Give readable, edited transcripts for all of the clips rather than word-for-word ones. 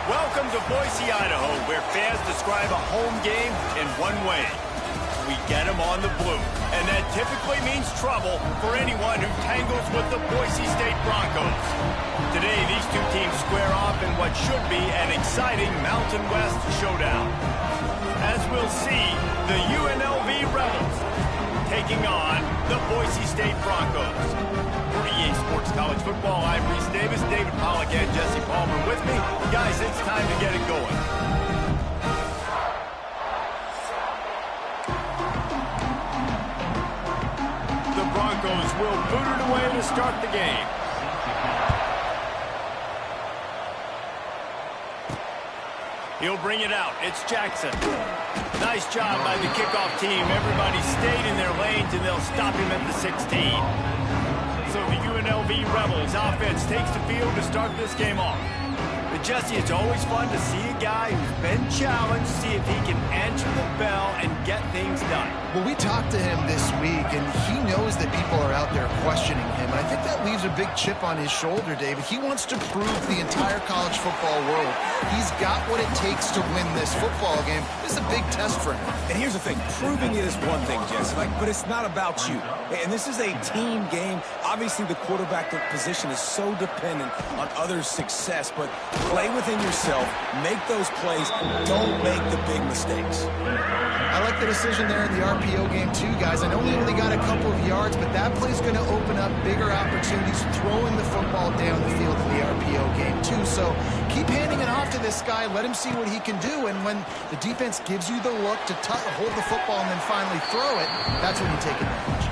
Welcome to Boise, Idaho, where fans describe a home game in one way. We get them on the blue, and that typically means trouble for anyone who tangles with the Boise State Broncos. Today, these two teams square off in what should be an exciting Mountain West showdown. As we'll see, the UNLV Rebels taking on the Boise State Broncos. For EA Sports College Football, I'm Reese Davis, David Pollack, and Jesse Palmer with me. Guys, it's time to get it going. The Broncos will boot it away to start the game. He'll bring it out. It's Jackson. Nice job by the kickoff team. Everybody stayed in their lanes, and they'll stop him at the 16. So the UNLV Rebels offense takes the field to start this game off. But Jesse, it's always fun to see a guy who's been challenged, see if he can answer the bell and get things done. Well, we talked to him this week, and he knows that people are out there questioning him. And I think that leaves a big chip on his shoulder, David. He wants to prove to the entire college football world he's got what it takes to win this football game. This is a big test for him. And here's the thing. Proving it is one thing, Jesse, but it's not about you. And this is a team game. Obviously, the quarterback position is so dependent on others' success, but play within yourself, make those plays, don't make the big mistakes. I like the decision there in the RPO game too, guys. I know he only got a couple of yards, but that play's going to open up bigger opportunities throwing the football down the field in the RPO game too. So keep handing it off to this guy, let him see what he can do, and when the defense gives you the look to hold the football and then finally throw it, that's when you take advantage.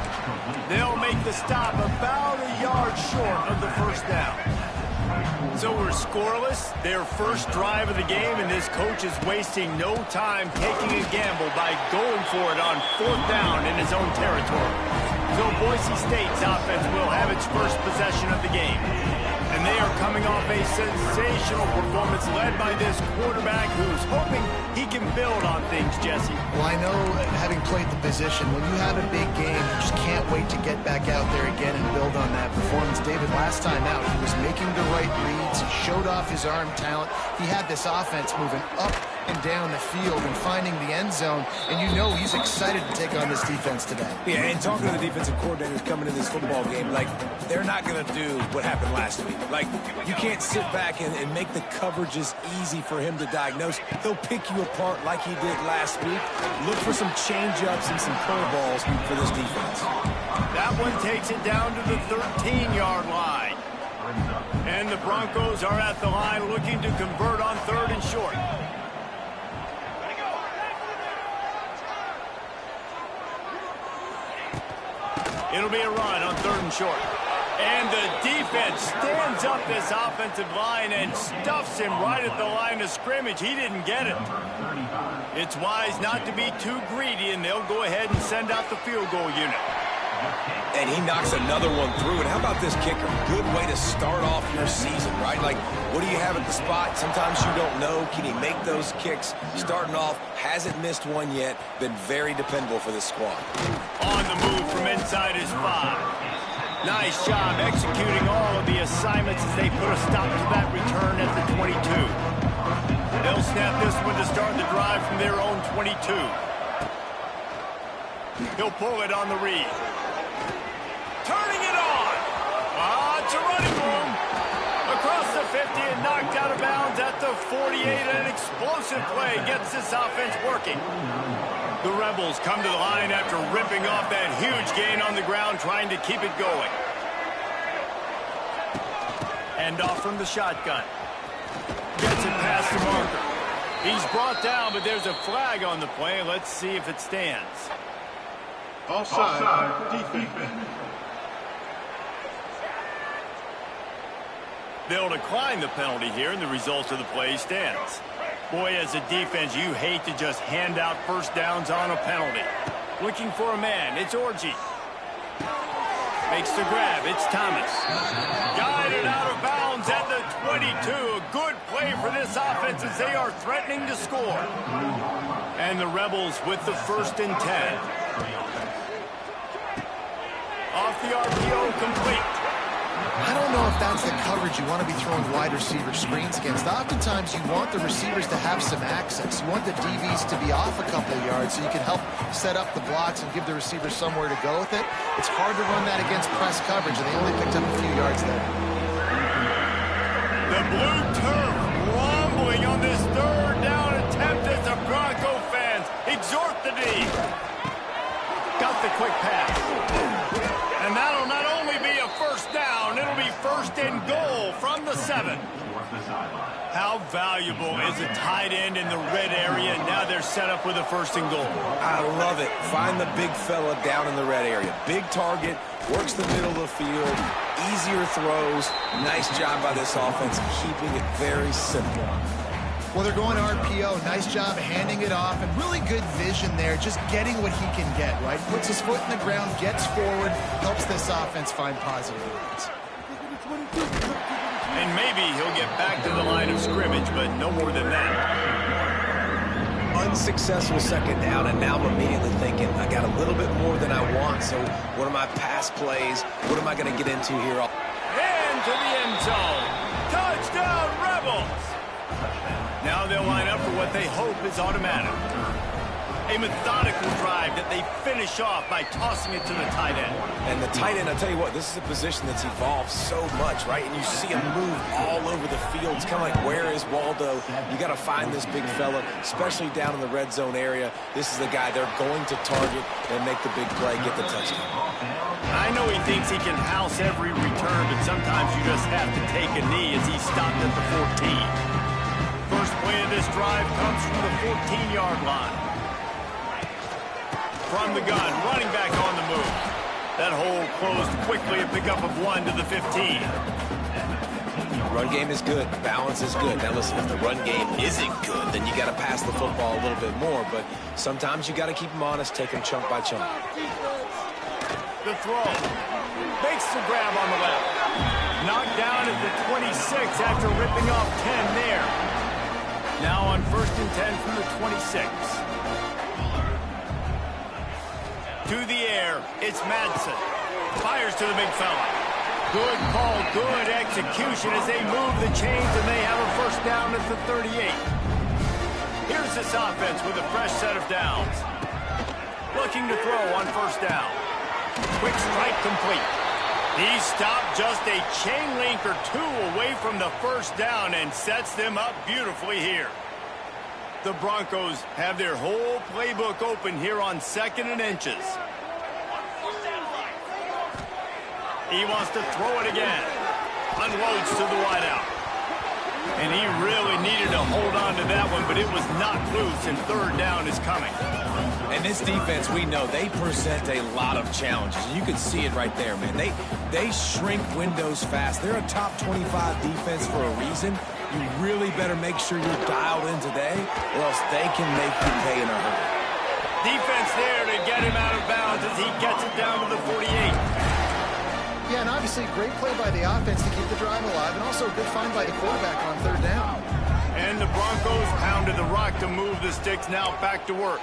They'll make the stop about a yard short of the first down. So we're scoreless, their first drive of the game, and this coach is wasting no time taking a gamble by going for it on fourth down in his own territory. So Boise State's offense will have its first possession of the game. And they are coming off a sensational performance led by this quarterback who's hoping he can build on things, Jesse. Well, I know, having played the position, when you have a big game, you just can't wait to get back out there again and build on that performance. David, last time out, he was making the right reads. He showed off his arm talent. He had this offense moving up and down the field and finding the end zone, and you know he's excited to take on this defense today. Yeah, and talking to the defensive coordinators coming in this football game, like, they're not going to do what happened last week. Like, you can't sit back and make the coverages easy for him to diagnose. He'll pick you apart like he did last week. Look for some change-ups and some curveballs for this defense. That one takes it down to the 13-yard line. And the Broncos are at the line looking to convert on third and short. It'll be a run on third and short. And the defense stands up this offensive line and stuffs him right at the line of scrimmage. He didn't get it. It's wise not to be too greedy, and they'll go ahead and send out the field goal unit. And he knocks another one through. And how about this kicker? Good way to start off your season, right? Like, what do you have at the spot? Sometimes you don't know. Can he make those kicks? Starting off, hasn't missed one yet. Been very dependable for this squad. On the move from inside his 5. Nice job executing all of the assignments as they put a stop to that return at the 22. They'll snap this one to start the drive from their own 22. He'll pull it on the read. Turning it on. It's a running room. Across the 50 and knocked out of bounds at the 48. An explosive play gets this offense working. The Rebels come to the line after ripping off that huge gain on the ground, trying to keep it going. End off from the shotgun. Gets it past the marker. He's brought down, but there's a flag on the play. Let's see if it stands. Offside, defense. They'll decline the penalty here, and the result of the play stands. Boy, as a defense, you hate to just hand out first downs on a penalty. Looking for a man. It's Orji. Makes the grab. It's Thomas. Guided out of bounds at the 22. A good play for this offense as they are threatening to score. And the Rebels with the 1st and 10. Off the RPO, complete. I don't know if that's the coverage you want to be throwing wide receiver screens against. Oftentimes, you want the receivers to have some access. You want the DBs to be off a couple yards so you can help set up the blocks and give the receivers somewhere to go with it. It's hard to run that against press coverage, and they only picked up a few yards there. The blue turf rumbling on this third down attempt as the Bronco fans exhort the D. Got the quick pass. And that'll not only be a first down, it'll be first and goal from the 7. How valuable is a tight end in the red area? Now they're set up with a first and goal. I love it. Find the big fella down in the red area. Big target, works the middle of the field, easier throws. Nice job by this offense, keeping it very simple. Well, they're going RPO. Nice job handing it off, and really good vision there, just getting what he can get, right? Puts his foot in the ground, gets forward, helps this offense find positive yards. And maybe he'll get back to the line of scrimmage, but no more than that. Unsuccessful second down, and now I'm immediately thinking, I got a little bit more than I want, so what are my pass plays? What am I going to get into here? Into the end zone. Touchdown, Rebels! Now they'll line up for what they hope is automatic. A methodical drive that they finish off by tossing it to the tight end. And the tight end, I'll tell you what, this is a position that's evolved so much, right? And you see him move all over the field. It's kind of like, where is Waldo? You got to find this big fella, especially down in the red zone area. This is the guy they're going to target and make the big play, get the touchdown. I know he thinks he can house every return, but sometimes you just have to take a knee as he stopped at the 14. First play of this drive comes from the 14-yard line. From the gun, running back on the move. That hole closed quickly, a pickup of 1 to the 15. Run game is good. Balance is good. Now listen, if the run game isn't good, then you got to pass the football a little bit more. But sometimes you got to keep them honest, take them chunk by chunk. The throw. Makes the grab on the left. Knocked down at the 26 after ripping off 10 there. Now on 1st and 10 from the 26. To the air, it's Madsen. Fires to the big fella. Good call, good execution as they move the chains and they have a first down at the 38. Here's this offense with a fresh set of downs. Looking to throw on first down. Quick strike complete. He stopped just a chain link or two away from the first down and sets them up beautifully here. The Broncos have their whole playbook open here on 2nd and inches. He wants to throw it again. Unloads to the wideout. And he really needed to hold on to that one, but it was knocked loose, and 3rd down is coming. And this defense, we know, they present a lot of challenges. You can see it right there, man. They shrink windows fast. They're a top 25 defense for a reason. You really better make sure you're dialed in today, or else they can make you pay in a hurry. Defense there to get him out of bounds as he gets it down to the 48. Yeah, and obviously great play by the offense to keep the drive alive, and also a good find by the quarterback on 3rd down. And the Broncos pounded the rock to move the sticks, now back to work.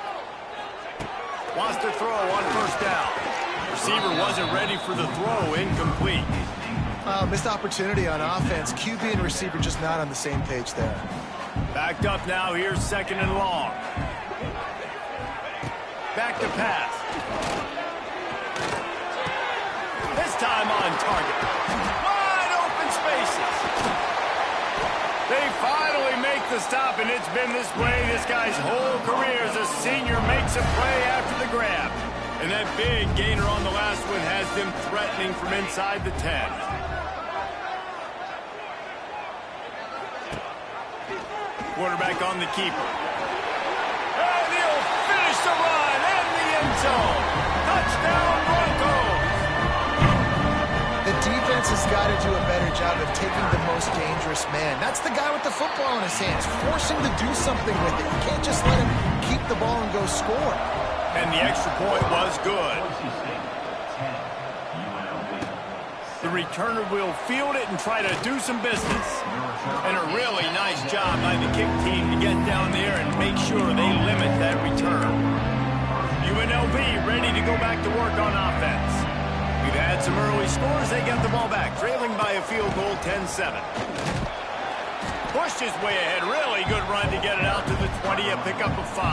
Wants to throw on 1st down. Receiver wasn't ready for the throw, incomplete. Missed opportunity on offense. QB and receiver just not on the same page there. Backed up now, here's 2nd and long. Back to pass. This time on target. Wide open spaces. They finally make the stop, and it's been this way this guy's whole career as a senior makes a play after the grab. And that big gainer on the last one has them threatening from inside the 10. Quarterback on the keeper. And he'll finish the run in the end zone. Touchdown, Broncos. The defense has got to do a better job of taking the most dangerous man. That's the guy with the football in his hands. Force him to do something with it. You can't just let him keep the ball and go score. And the extra point was good. The returner will field it and try to do some business. And a really nice job by the kick team to get down there and make sure they limit that return. UNLV ready to go back to work on offense. We've had Had some early scores. They get the ball back, trailing by a field goal, 10-7. Pushed his way ahead. Really good run to get it out to the 20, a pickup of 5.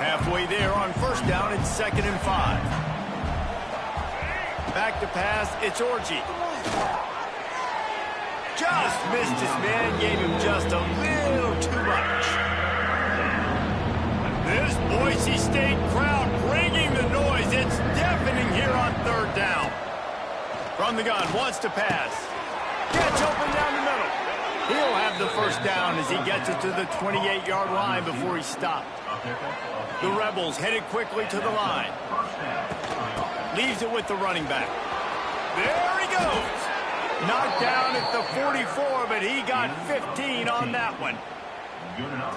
Halfway there on first down, it's 2nd and 5. Back to pass, it's Orji. Just missed his man, gave him just a little too much. This Boise State crowd bringing the noise. It's deafening here on 3rd down. From the gun, wants to pass. Gets open down the middle. He'll have the first down as he gets it to the 28-yard line before he stopped. The Rebels headed quickly to the line. Leaves it with the running back. There he goes. Knocked down at the 44, but he got 15 on that one.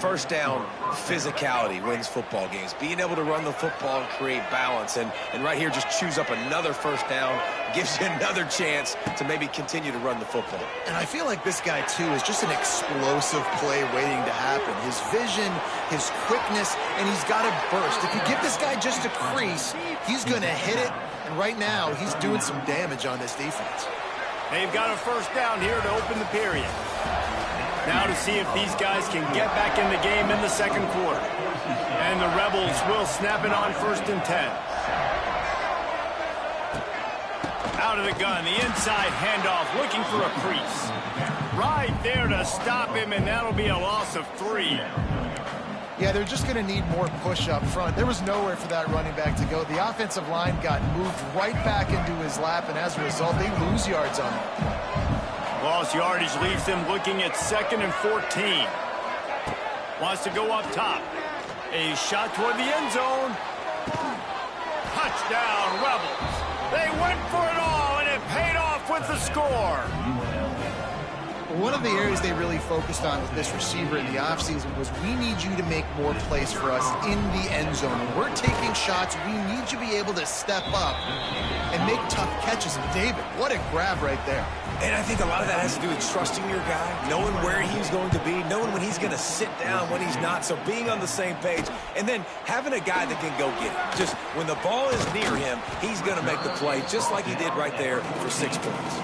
First down, physicality wins football games. Being able to run the football and create balance. And right here, just choose up another first down. Gives you another chance to maybe continue to run the football. And I feel like this guy, too, is just an explosive play waiting to happen. His vision, his quickness, and he's got a burst. If you give this guy just a crease, he's going to hit it. And right now, he's doing some damage on this defense. They've got a first down here to open the period. Now to see if these guys can get back in the game in the 2nd quarter. And the Rebels will snap it on 1st and 10. Out of the gun, the inside handoff, looking for a crease. Right there to stop him, and that'll be a loss of 3. Yeah, they're just going to need more push up front. There was nowhere for that running back to go. The offensive line got moved right back into his lap, and as a result, they lose yards on him. Lost yardage leaves them looking at 2nd and 14. Wants to go up top. A shot toward the end zone. Touchdown, Rebels. They went for it all, and it paid off with the score. One of the areas they really focused on with this receiver in the offseason was we need you to make more plays for us in the end zone. When we're taking shots, we need you to be able to step up and make tough catches. And David, what a grab right there. And I think a lot of that has to do with trusting your guy, knowing where he's going to be, knowing when he's going to sit down, when he's not, so being on the same page, and then having a guy that can go get it. Just when the ball is near him, he's going to make the play, just like he did right there for 6 points.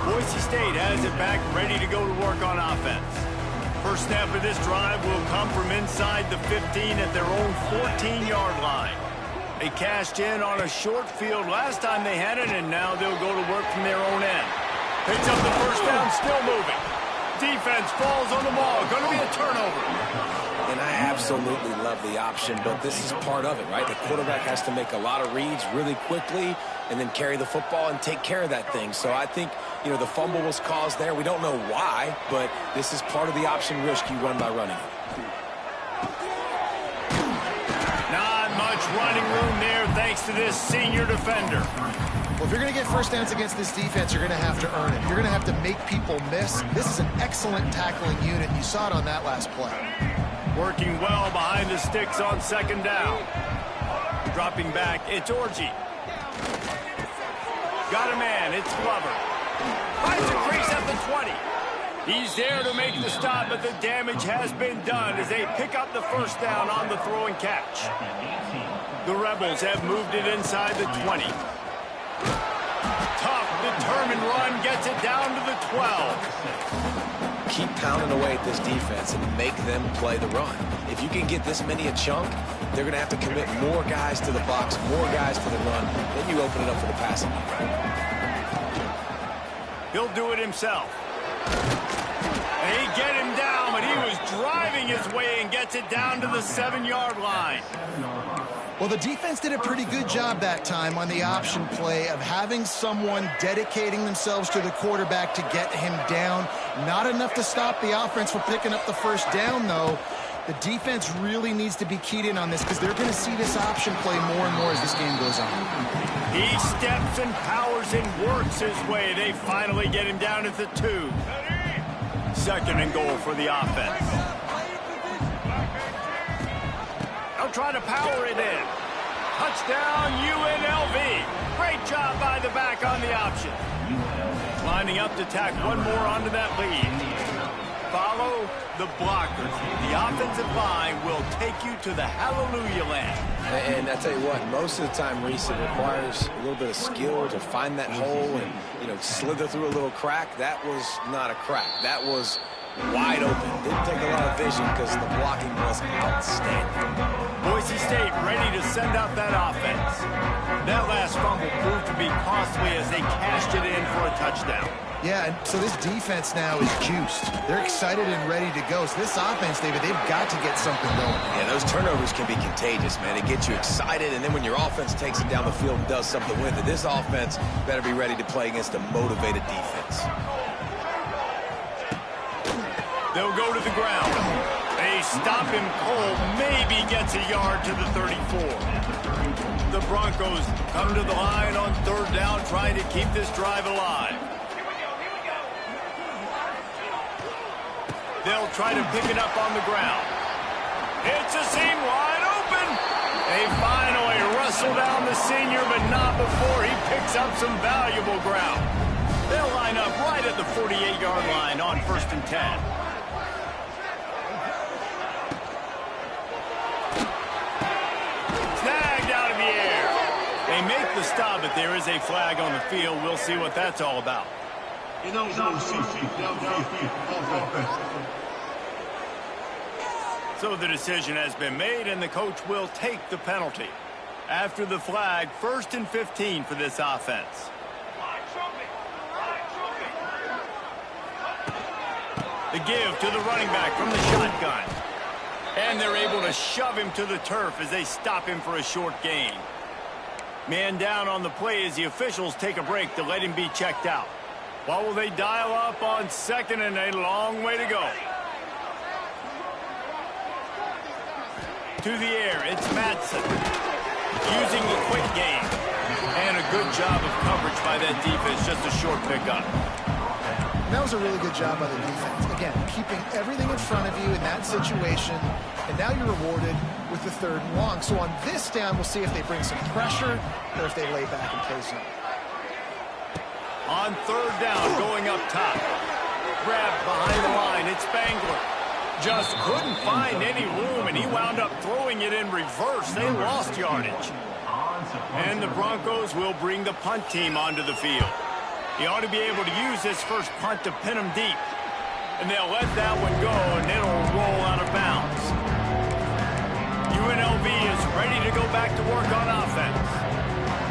Boise State has it back, ready to go to work on offense. First snap of this drive will come from inside the 15 at their own 14-yard line. They cashed in on a short field last time they had it, and now they'll go to work from their own end. Picks up the first down, still moving. Defense falls on the ball. Going to be a turnover. And I absolutely love the option, but this is part of it, right? The quarterback has to make a lot of reads really quickly and then carry the football and take care of that thing. So I think, you know, the fumble was caused there. We don't know why, but this is part of the option risk you run by running it. Not much running room there thanks to this senior defender. Well, if you're going to get first downs against this defense, you're going to have to earn it. You're going to have to make people miss. This is an excellent tackling unit. You saw it on that last play. Working well behind the sticks on 2nd down. Dropping back, it's Orji. Got a man, it's Glover. Finds a crease at the 20. He's there to make the stop, but the damage has been done as they pick up the first down on the throw and catch. The Rebels have moved it inside the 20. Tough, determined run gets it down to the 12. Keep pounding away at this defense and make them play the run. If you can get this many a chunk, they're going to have to commit more guys to the box, more guys to the run. Then you open it up for the passing game. He'll do it himself. They get him down, but he was driving his way and gets it down to the 7-yard line. Well, the defense did a pretty good job that time on the option play of having someone dedicating themselves to the quarterback to get him down. Not enough to stop the offense from picking up the first down, though. The defense really needs to be keyed in on this because they're going to see this option play more and more as this game goes on. He steps and powers and works his way. They finally get him down at the 2. 2nd and goal for the offense. They'll try to power it in. Touchdown, UNLV. Great job by the back on the option. Lining up to tack one more onto that lead. Follow the blockers. The offensive line will take you to the hallelujah land. And I tell you what, most of the time, Reese, it requires a little bit of skill to find that hole and, you know, slither through a little crack. That was not a crack. That was wide open. Didn't take a lot of vision because the blocking was outstanding. Boise State ready to send out that offense. That last fumble proved to be costly as they cashed it in for a touchdown. Yeah, and so this defense now is juiced. They're excited and ready to go. So this offense, David, they've got to get something going. Yeah, those turnovers can be contagious, man. It gets you excited, and then when your offense takes it down the field and does something with it, this offense better be ready to play against a motivated defense. They'll go to the ground. They stop him cold, maybe gets a yard to the 34. The Broncos come to the line on third down, trying to keep this drive alive. They'll try to pick it up on the ground. It's a seam wide open. They finally wrestle down the senior, but not before he picks up some valuable ground. They'll line up right at the 48-yard line on 1st and 10. Snagged out of the air. They make the stop, but there is a flag on the field. We'll see what that's all about. So the decision has been made, and the coach will take the penalty. After the flag, 1st and 15 for this offense. The give to the running back from the shotgun. And they're able to shove him to the turf as they stop him for a short gain. Man down on the play as the officials take a break to let him be checked out. What will they dial up on 2nd and a long way to go? To the air, it's Madsen. Using the quick game. And a good job of coverage by that defense, just a short pickup. That was a really good job by the defense. Again, keeping everything in front of you in that situation, and now you're rewarded with the 3rd and long. So on this down, we'll see if they bring some pressure or if they lay back and play zone. On 3rd down, going up top. Grabbed behind the line, it's Spangler. Just couldn't find any room, and he wound up throwing it in reverse. They lost yardage. And the Broncos will bring the punt team onto the field. He ought to be able to use this first punt to pin him deep. And they'll let that one go, and it'll roll out of bounds. UNLV is ready to go back to work on offense.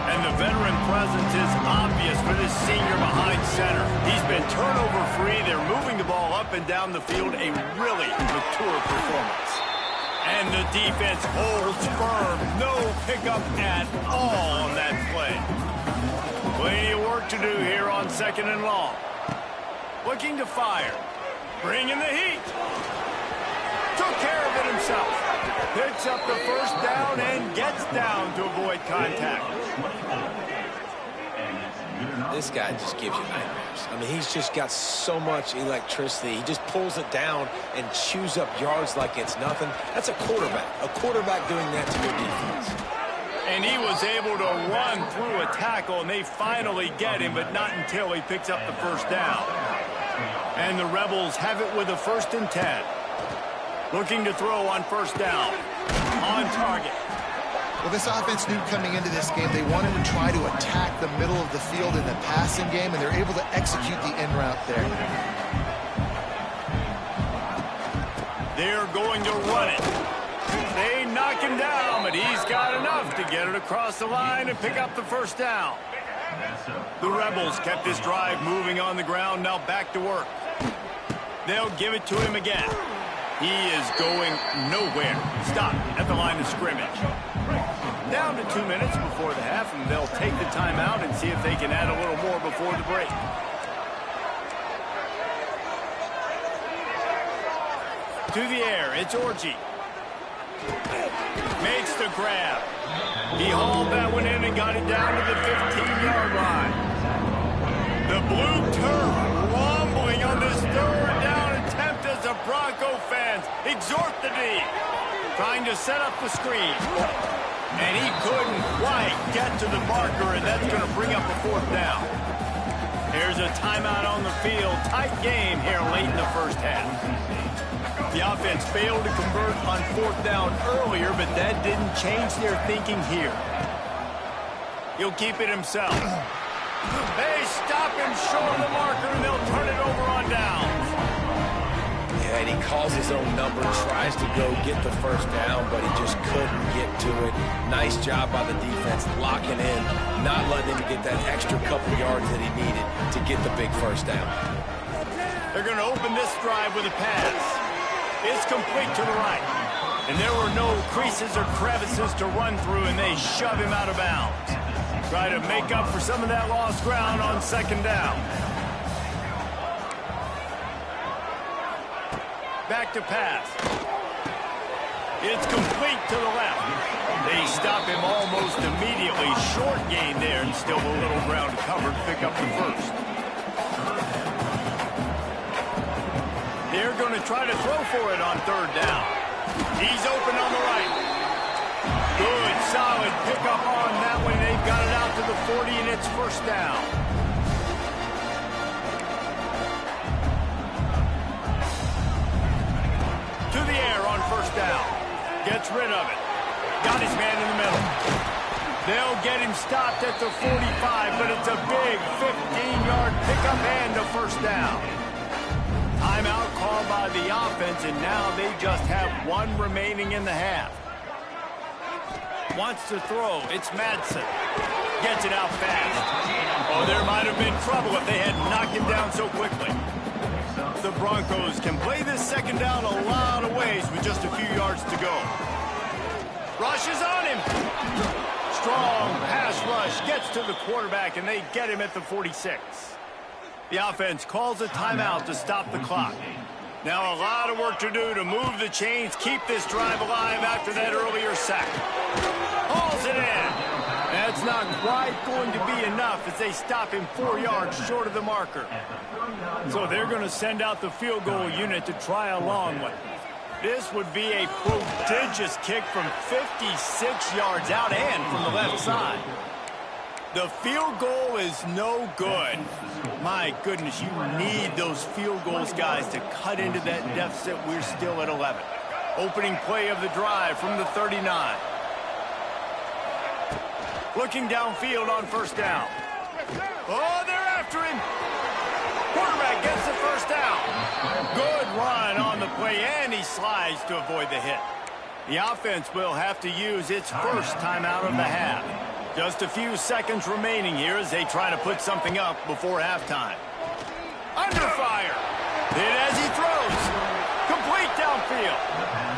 And the veteran presence is obvious for this senior behind center. He's been turnover-free. They're moving the ball up and down the field. A really mature performance. And the defense holds firm. No pickup at all on that play. Plenty of work to do here on 2nd and long. Looking to fire. Bringing the heat. Took care of it himself. Picks up the 1st down and gets down to avoid contact. This guy just gives you nightmares. I mean, he's just got so much electricity. He just pulls it down and chews up yards like it's nothing. That's a quarterback. A quarterback doing that to your defense. And he was able to run through a tackle, and they finally get him, but not until he picks up the 1st down. And the Rebels have it with a 1st and 10. Looking to throw on 1st down. On target. Well, this offense knew coming into this game they wanted to try to attack the middle of the field in the passing game, and they're able to execute the in route there. They're going to run it. They knock him down, but he's got enough to get it across the line and pick up the 1st down. The Rebels kept this drive moving on the ground, now back to work. They'll give it to him again. He is going nowhere. Stop at the line of scrimmage. Down to 2 minutes before the half, and they'll take the timeout and see if they can add a little more before the break. To the air, it's Orji. Makes the grab. He hauled that one in and got it down to the 15-yard line. The blue turf rumbling on this 3rd down attempt as the Bronco fans exhort the D. Trying to set up the screen. And he couldn't quite get to the marker, and that's going to bring up a 4th down. There's a timeout on the field. Tight game here late in the first half. The offense failed to convert on 4th down earlier, but that didn't change their thinking here. He'll keep it himself. They stop him short of the marker, and they'll turn it over on downs. Yeah, and he calls his own number, tries to go get the first down, but he just couldn't get to it. Nice job by the defense, locking in, not letting him get that extra couple yards that he needed to get the big first down. They're going to open this drive with a pass. It's complete to the right. And there were no creases or crevices to run through, and they shove him out of bounds. Try to make up for some of that lost ground on 2nd down. Back to pass. It's complete to the left. They stop him almost immediately. Short gain there, and still a little ground covered to pick up the first. They're going to try to throw for it on 3rd down. He's open on the right. Good, solid pickup on that one. They've got it out to the 40, and it's 1st down. To the air on 1st down. Gets rid of it. Got his man in the middle. They'll get him stopped at the 45, but it's a big 15-yard pickup and a 1st down. Timeout called by the offense, and now they just have 1 remaining in the half. Wants to throw. It's Madsen. Gets it out fast. Oh, there might have been trouble if they had knocked him down so quickly. The Broncos can play this 2nd down a lot of ways with just a few yards to go. Rushes on him. Strong pass rush. Gets to the quarterback, and they get him at the 46. The offense calls a timeout to stop the clock. Now a lot of work to do to move the chains, keep this drive alive after that earlier sack. Hauls it in. That's not quite going to be enough as they stop him 4 yards short of the marker. So they're going to send out the field goal unit to try a long one. This would be a prodigious kick from 56 yards out and from the left side. The field goal is no good. My goodness, you need those field goals, guys, to cut into that deficit. We're still at 11. Opening play of the drive from the 39. Looking downfield on 1st down. Oh, they're after him. Quarterback gets the 1st down. Good run on the play, and he slides to avoid the hit. The offense will have to use its 1st timeout of the half. Just a few seconds remaining here as they try to put something up before halftime. Under fire. Hit as he throws. Complete downfield.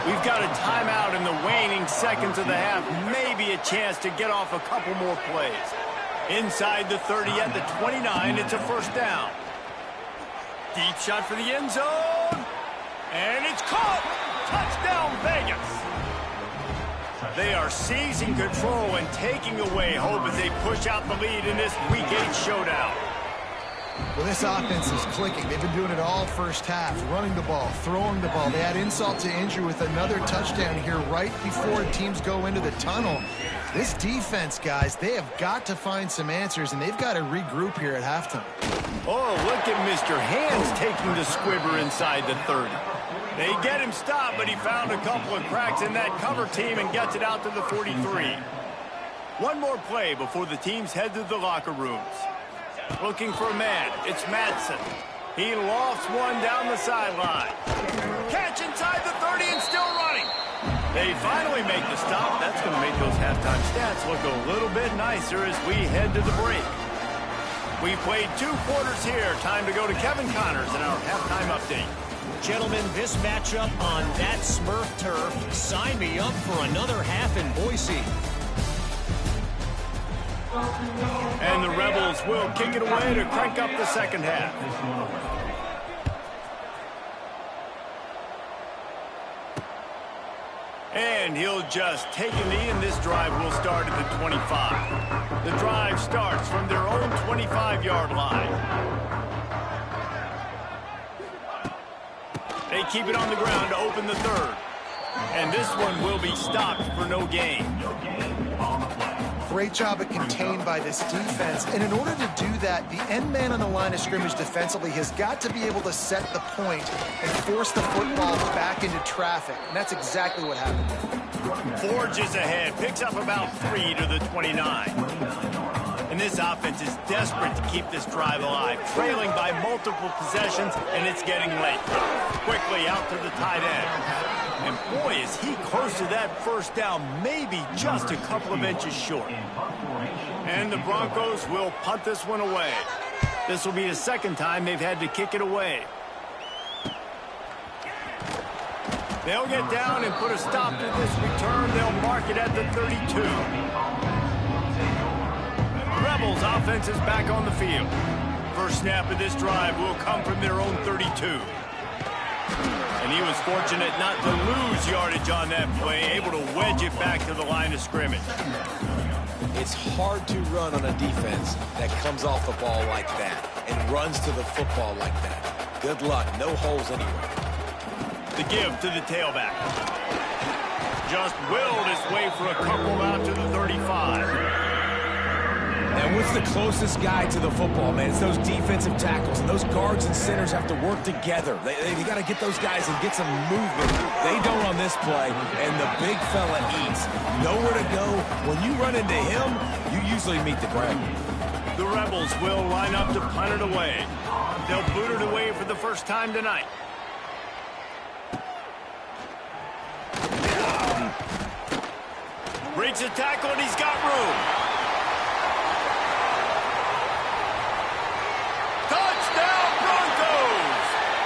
We've got a timeout in the waning seconds of the half. Maybe a chance to get off a couple more plays. Inside the 30 at the 29, it's a 1st down. Deep shot for the end zone. And it's caught. Touchdown, Vegas. They are seizing control and taking away hope as they push out the lead in this Week 8 showdown. Well, this offense is clicking. They've been doing it all first half, running the ball, throwing the ball. They had insult to injury with another touchdown here right before teams go into the tunnel. This defense, guys, they have got to find some answers, and they've got to regroup here at halftime. Oh, look at Mr. Hands taking the squibber inside the 30. They get him stopped, but he found a couple of cracks in that cover team and gets it out to the 43. One more play before the teams head to the locker rooms. Looking for a man. It's Madsen. He lofts one down the sideline. Catch inside the 30 and still running. They finally make the stop. That's going to make those halftime stats look a little bit nicer as we head to the break. We played 2 quarters here. Time to go to Kevin Connors in our halftime update. Gentlemen, this matchup on that Smurf turf, sign me up for another half in Boise. And the Rebels will kick it away to crank up the second half. And he'll just take a knee, and this drive will start at the 25. The drive starts from their own 25-yard line. They keep it on the ground to open the third. And this one will be stopped for no gain. Great job at contained by this defense. And in order to do that, the end man on the line of scrimmage defensively has got to be able to set the point and force the football back into traffic. And that's exactly what happened. Forges ahead, picks up about 3 to the 29. And this offense is desperate to keep this drive alive, trailing by multiple possessions, and it's getting late. Quickly out to the tight end. And boy, is he close to that first down, maybe just a couple of inches short. And the Broncos will punt this one away. This will be the second time they've had to kick it away. They'll get down and put a stop to this return. They'll mark it at the 32. Rebels offense is back on the field. First snap of this drive will come from their own 32. And he was fortunate not to lose yardage on that play, able to wedge it back to the line of scrimmage. It's hard to run on a defense that comes off the ball like that and runs to the football like that. Good luck. No holes anywhere. The give to the tailback. Just willed his way for a couple out to the 35. And what's the closest guy to the football, man? It's those defensive tackles, and those guards and centers have to work together. They got to get those guys and get some movement. They don't on this play, and the big fella eats. Nowhere to go. When you run into him, you usually meet the ground. The Rebels will line up to punt it away. They'll boot it away for the first time tonight. Breaks a tackle, and he's got room.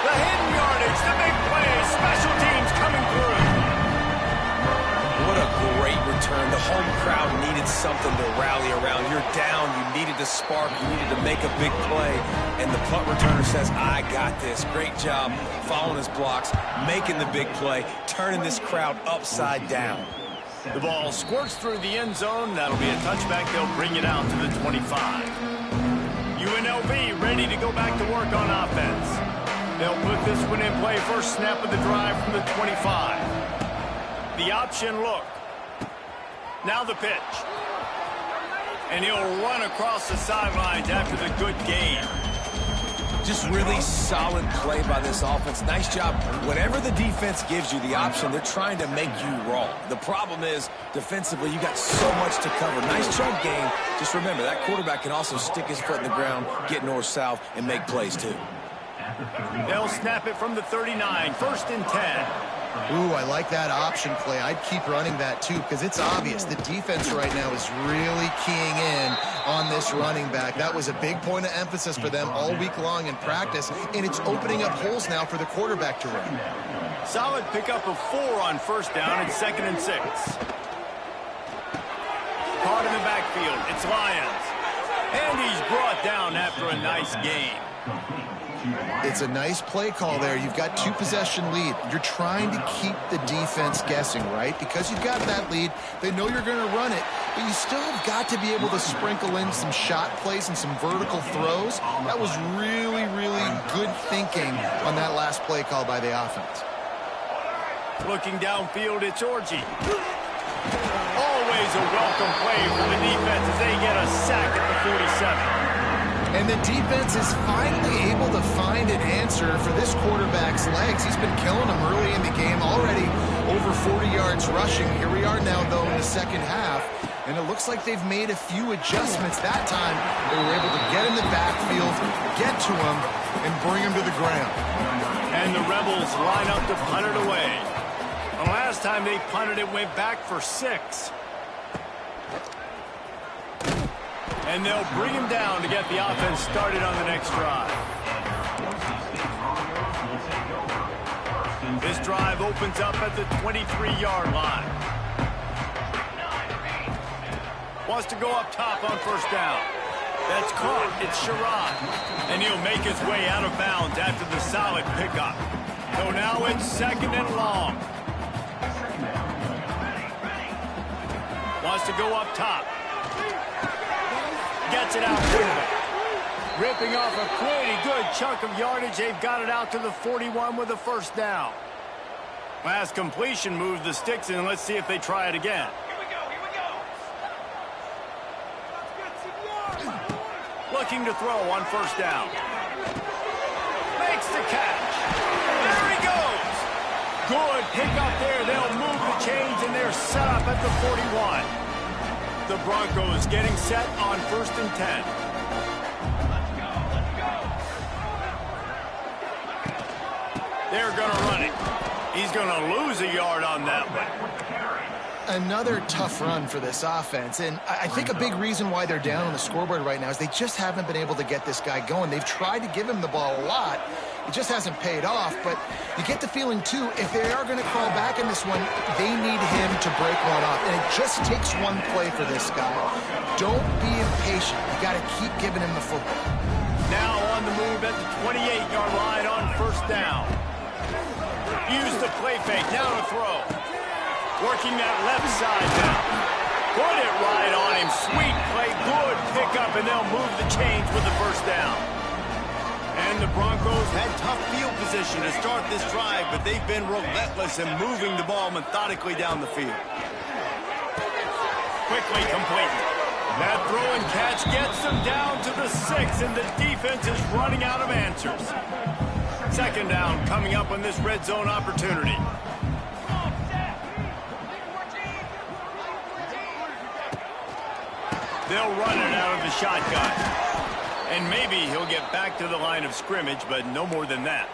The hidden yardage, the big play, special teams coming through. What a great return. The home crowd needed something to rally around. You're down. You needed to spark. You needed to make a big play. And the punt returner says, I got this. Great job following his blocks, making the big play, turning this crowd upside down. The ball squirts through the end zone. That'll be a touchback. They'll bring it out to the 25. UNLV ready to go back to work on offense. They'll put this one in play. First snap of the drive from the 25. The option look. Now the pitch. And he'll run across the sidelines after the good gain. Just really solid play by this offense. Nice job. Whatever the defense gives you the option, they're trying to make you wrong. The problem is, defensively, you got so much to cover. Nice chunk game. Just remember, that quarterback can also stick his foot in the ground, get north-south, and make plays too. They'll snap it from the 39, first and 10. Ooh, I like that option play. I'd keep running that too because it's obvious the defense right now is really keying in on this running back. That was a big point of emphasis for them all week long in practice, and it's opening up holes now for the quarterback to run. Solid pickup of 4 on first down and 2nd and 6. Caught in the backfield, it's Lyons. And he's brought down after a nice gain. It's a nice play call there. You've got 2-possession lead. You're trying to keep the defense guessing, right? Because you've got that lead, they know you're going to run it, but you still have got to be able to sprinkle in some shot plays and some vertical throws. That was really, really good thinking on that last play call by the offense. Looking downfield, it's Orji. Always a welcome play for the defense as they get a sack at the 47. And the defense is finally able to find an answer for this quarterback's legs. He's been killing them early in the game, already over 40 yards rushing. Here we are now, though, in the second half. And it looks like they've made a few adjustments that time. They were able to get in the backfield, get to him, and bring him to the ground. And the Rebels line up to punt it away. The last time they punted it went back for 6. And they'll bring him down to get the offense started on the next drive. This drive opens up at the 23-yard line. Wants to go up top on first down. That's caught. It's Sherrod. And he'll make his way out of bounds after the solid pickup. So now it's 2nd and long. Wants to go up top. Gets it out quickly. Ripping off a pretty good chunk of yardage. They've got it out to the 41 with a first down. Last completion moved the sticks in. Let's see if they try it again. looking to throw on first down. Makes the catch. There he goes. Good pickup there. They'll move the chains, and they're set up at the 41. The Broncos getting set on 1st and 10. They're going to run it. He's going to lose a yard on that one. Another tough run for this offense, and I think a big reason why they're down on the scoreboard right now is they just haven't been able to get this guy going. They've tried to give him the ball a lot. It just hasn't paid off, but you get the feeling, too, if they are going to crawl back in this one, they need him to break one off, and it just takes one play for this guy. Don't be impatient. You got to keep giving him the football. Now on the move at the 28-yard line on first down. Use the play fake, now to throw. Working that left side now. Put it right on him. Sweet play, good pickup, and they'll move the chains with the first down. And the Broncos had tough field position to start this drive, but they've been relentless in moving the ball methodically down the field. Quickly completed. That throw and catch gets them down to the 6, and the defense is running out of answers. Second down coming up on this red zone opportunity. They'll run it out of the shotgun. And maybe he'll get back to the line of scrimmage, but no more than that.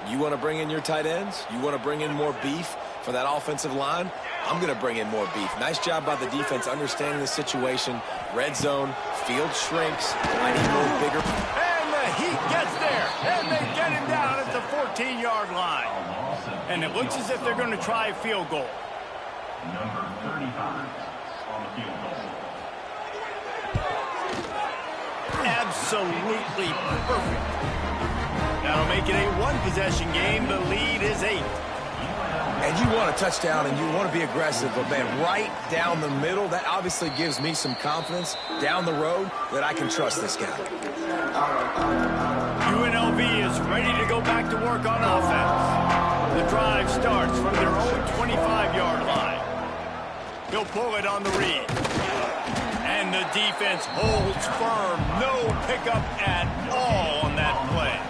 You want to bring in your tight ends? You want to bring in more beef for that offensive line? I'm going to bring in more beef. Nice job by the defense understanding the situation. Red zone, field shrinks. I need more bigger. And the heat gets there. And they get him down at the 14-yard line. And it looks as if they're going to try a field goal. Number 35 on the field goal. Absolutely perfect. That'll make it a one-possession game. The lead is 8. And you want a touchdown and you want to be aggressive, but man, right down the middle, that obviously gives me some confidence down the road that I can trust this guy. UNLV is ready to go back to work on offense. The drive starts from their own 25-yard line. He'll pull it on the read. And the defense holds firm. No pickup at all on that play.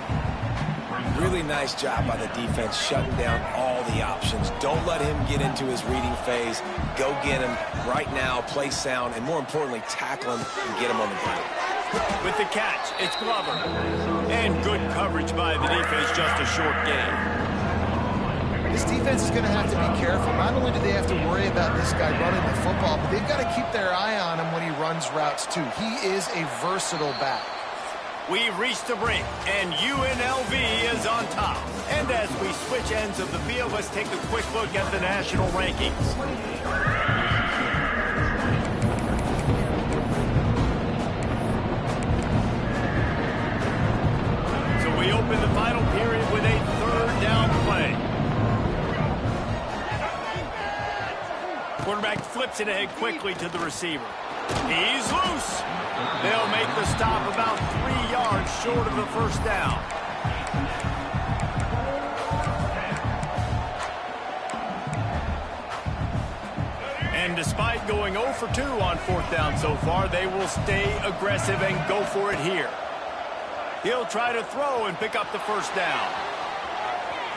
Really nice job by the defense shutting down all the options. Don't let him get into his reading phase. Go get him right now, play sound, and more importantly, tackle him and get him on the ground. With the catch, it's Glover. And good coverage by the defense, just a short gain. This defense is going to have to be careful. Not only do they have to worry about this guy running the football, but they've got to keep their eye on him when he runs routes, too. He is a versatile back. We've reached the break, and UNLV is on top. And as we switch ends of the field, let's take a quick look at the national rankings. So we open the final period with a third down play. Quarterback flips it ahead quickly to the receiver. He's loose. They'll make the stop about 3 yards short of the first down. And despite going 0 for 2 on fourth down so far, they will stay aggressive and go for it here. He'll try to throw and pick up the first down.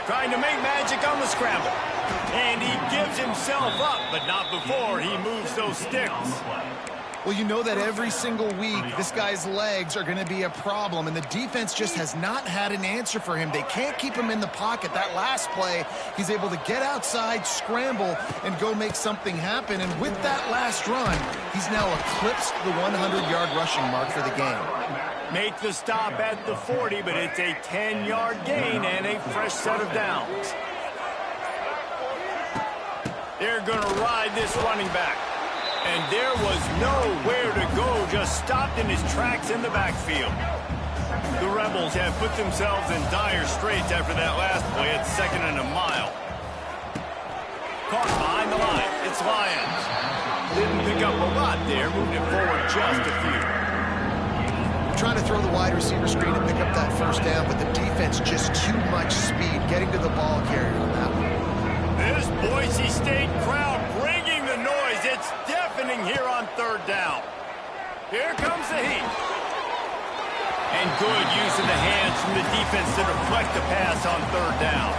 Trying to make magic on the scramble. And he gives himself up, but not before he moves those sticks. Well, you know that every single week, this guy's legs are going to be a problem, and the defense just has not had an answer for him. They can't keep him in the pocket. That last play, he's able to get outside, scramble, and go make something happen. And with that last run, he's now eclipsed the 100-yard rushing mark for the game. Make the stop at the 40, but it's a 10-yard gain and a fresh set of downs. They're going to ride this running back. And there was nowhere to go, just stopped in his tracks in the backfield. The Rebels have put themselves in dire straits after that last play at 2nd and a mile. Caught behind the line. It's Lions. Didn't pick up a lot there, moved it forward just a few. Trying to throw the wide receiver screen to pick up that first down, but the defense just too much speed getting to the ball carrier on that one. This Boise State crowd bringing the noise. It's deafening here on third down. Here comes the heat. And good use of the hands from the defense to deflect the pass on third down.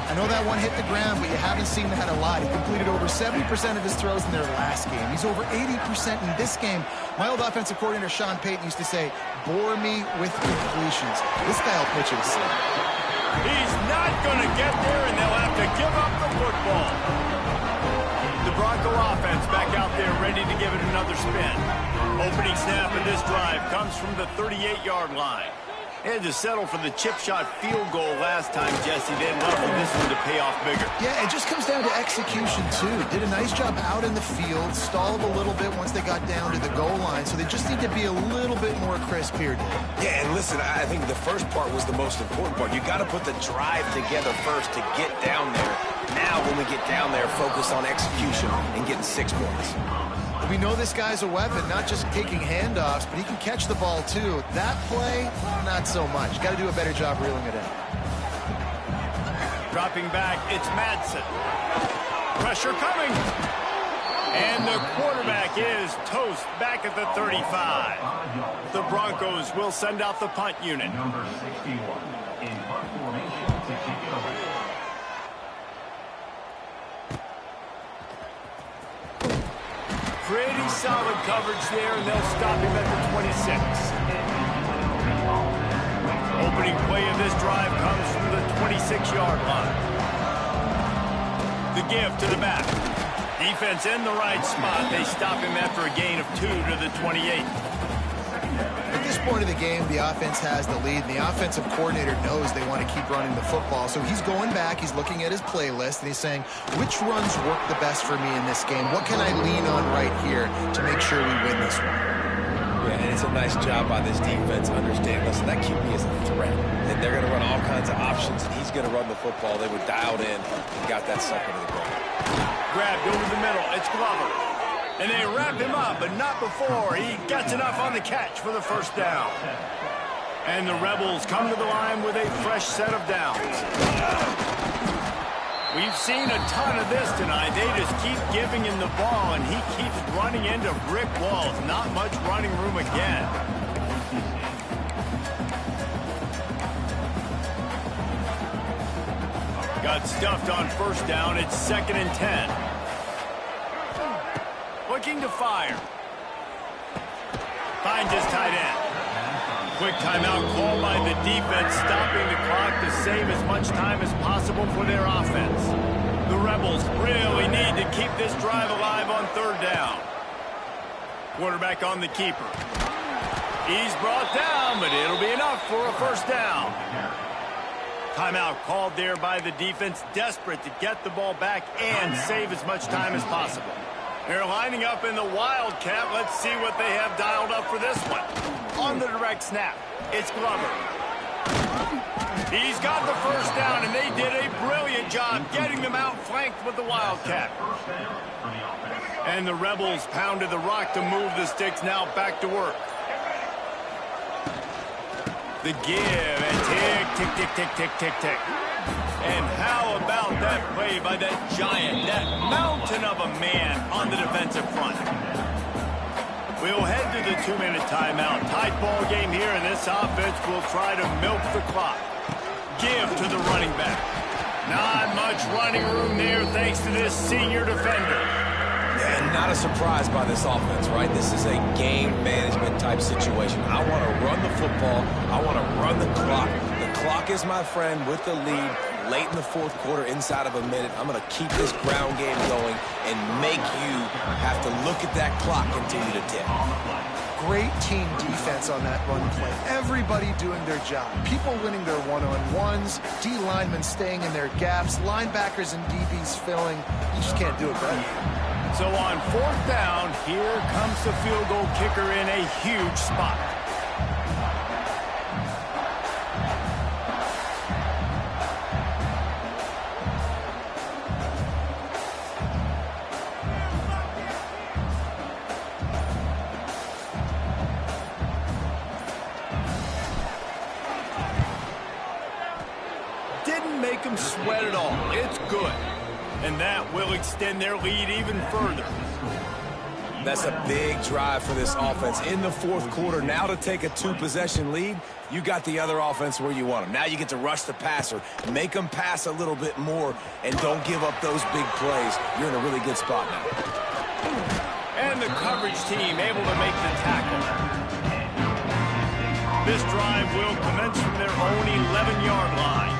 I know that one hit the ground, but you haven't seen that a lot. He completed over 70% of his throws in their last game. He's over 80% in this game. My old offensive coordinator, Sean Payton, used to say, bore me with completions. This guy will pitch it aside. He's not going to get there, and they'll have to give up the football. The Bronco offense back out there ready to give it another spin. Opening snap of this drive comes from the 38-yard line. They had to settle for the chip shot field goal last time, Jesse. They had left for this one to pay off bigger. Yeah, it just comes down to execution, too. Did a nice job out in the field, stalled a little bit once they got down to the goal line, so they just need to be a little bit more crisp here, Dave. Yeah, and listen, I think the first part was the most important part. You got to put the drive together first to get down there. Now, when we get down there, focus on execution and getting 6 points. We know this guy's a weapon, not just taking handoffs, but he can catch the ball, too. That play, not so much. Got to do a better job reeling it in. Dropping back, it's Madsen. Pressure coming. And the quarterback is toast back at the 35. The Broncos will send out the punt unit. Number 61 in punt formation to kick it away. Pretty solid coverage there, and they'll stop him at the 26. Opening play of this drive comes from the 26-yard line. The give to the back. Defense in the right spot. They stop him after a gain of 2 to the 28. At this point of the game, the offense has the lead, and the offensive coordinator knows they want to keep running the football. So he's going back, he's looking at his playlist, and he's saying, which runs work the best for me in this game? What can I lean on right here to make sure we win this one? Yeah, and it's a nice job by this defense understanding, listen, that QB is a threat. And they're going to run all kinds of options, and he's going to run the football. They were dialed in and got that sucker to the ground. Grabbed over the middle. It's Glover. And they wrap him up, but not before he gets enough on the catch for the first down. And the Rebels come to the line with a fresh set of downs. We've seen a ton of this tonight. They just keep giving him the ball, and he keeps running into brick walls. Not much running room again. Got stuffed on first down. It's 2nd and 10. Looking to fire. Finds his tight end. Quick timeout called by the defense, stopping the clock to save as much time as possible for their offense. The Rebels really need to keep this drive alive on third down. Quarterback on the keeper. He's brought down, but it'll be enough for a first down. Timeout called there by the defense, desperate to get the ball back and save as much time as possible. They're lining up in the Wildcat. Let's see what they have dialed up for this one. On the direct snap, it's Glover. He's got the first down, and they did a brilliant job getting them outflanked with the Wildcat. And the Rebels pounded the rock to move the sticks, now back to work. The give, and tick, tick, tick, tick, tick, tick, tick. And how about that play by that giant, that mountain of a man on the defensive front? We'll head to the 2-minute timeout. Tight ball game here, and this offense will try to milk the clock. Give to the running back. Not much running room there thanks to this senior defender. And not a surprise by this offense, right? This is a game management type situation. I want to run the football. I want to run the clock. The clock is my friend with the lead. Late in the fourth quarter, inside of a minute, I'm going to keep this ground game going and make you have to look at that clock continue to tick. Great team defense on that run play. Everybody doing their job. People winning their one-on-ones, D linemen staying in their gaps, linebackers and DBs filling. You just can't do it better. So on fourth down, here comes the field goal kicker in a huge spot. Didn't make them sweat at all. It's good. And that will extend their lead even further. That's a big drive for this offense in the fourth quarter. Now to take a 2-possession lead, you got the other offense where you want them. Now you get to rush the passer, make them pass a little bit more, and don't give up those big plays. You're in a really good spot now. And the coverage team able to make the tackle. This drive will commence from their own 11-yard line.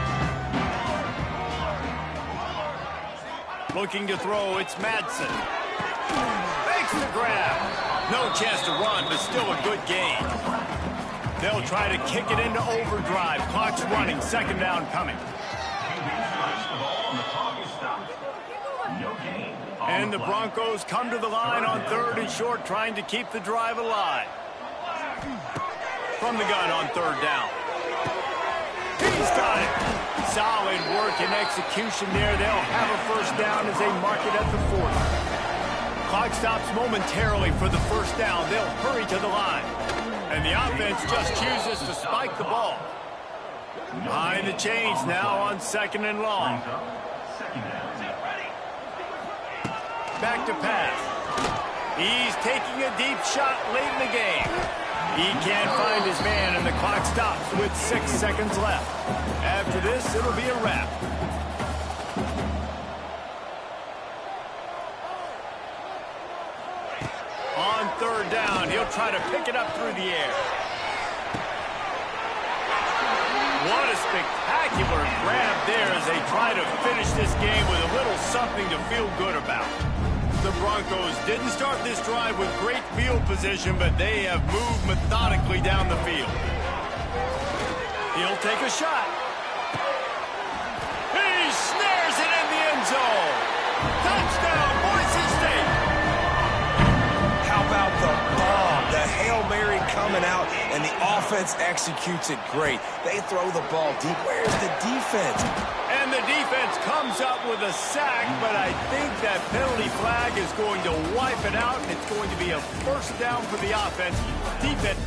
Looking to throw, it's Madsen. Makes the grab. No chance to run, but still a good gain. They'll try to kick it into overdrive. Clock's running, second down coming. And the Broncos come to the line on 3rd and short, trying to keep the drive alive. From the gun on 3rd down. He's got it. Solid work and execution there. They'll have a first down as they mark it at the 40. Clock stops momentarily for the first down. They'll hurry to the line. And the offense just chooses to spike the ball. Behind the chains now on 2nd and long. Back to pass. He's taking a deep shot late in the game. He can't find his man, and the clock stops with 6 seconds left. After this, it'll be a wrap. On 3rd down, he'll try to pick it up through the air. What a spectacular grab there as they try to finish this game with a little something to feel good about. The Broncos didn't start this drive with great field position, but they have moved methodically down the field. He'll take a shot. He snares it in the end zone. Touchdown, Boise State. How about the bomb? The Hail Mary coming out, and the offense executes it great. They throw the ball deep. Where's the defense? And the defense comes up with a sack, but I think that penalty flag is going to wipe it out, and it's going to be a first down for the offense. Defense